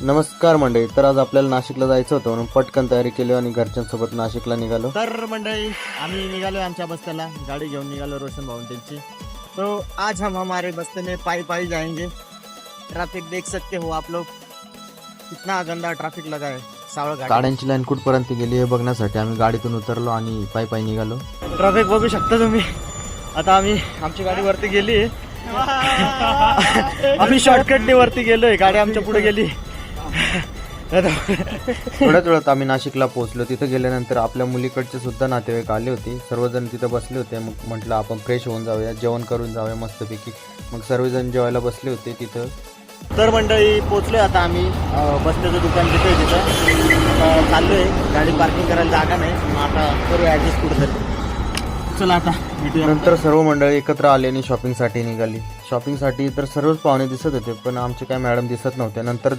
नमस्कार मंडळी. तर आज आपल्याला नाशिकला जायचं होतं म्हणून पटकन तयारी केली आणि घरच्यांसोबत नाशिकला निघालो. तर मंडळी आम्ही निघालो आमच्या बस्त्याला, गाड़ी घेऊन निघालो रोशन भाऊंटेंची. तो आज हम हमारे बस्ते में पाई पाई जाएंगे. ट्रैफिक देख सकते हो आप लोग, कितना गंदा ट्रैफिक लगा है. सावळ घाट गाड्यांची लाईन कुठपर्यंत गेली हे बघण्यासाठी आम्ही गाडीतून उतरलो आणि पायी पायी निघालो. ट्रॅफिक बघू शकता तुम्ही. आता आम्ही आमची गाडी वरती गेली. आम्ही शॉर्टकटने वरती गेलोय, गाडी आमच्या पुढे गेली. थोड्याच वेळात आम्ही नाशिकला पोहोचलो. तिथं गेल्यानंतर आपल्या मुलीकडचे सुद्धा नातेवाईक आले होते. सर्वजण तिथं बसले होते. मग म्हटलं आपण फ्रेश होऊन जाऊया, जेवण करून जाऊया मस्तपैकी. मग सर्वजण जेवायला बसले होते तिथं. तर मंडळी पोचलोय आता आम्ही. बस्त्याचं दुकान तिथे तिथं चाललोय. गाडी पार्किंग करायला जागा नाही, मग आता करूया ॲडजस्ट कुठेतरी. चला आता भेटूया. नंतर सर्व मंडळी एकत्र आले आणि शॉपिंगसाठी निघाली. शॉपिंगसाठी तर सर्वच पाहुणे दिसत होते, पण आमचे काय मॅडम दिसत नव्हते. नंतर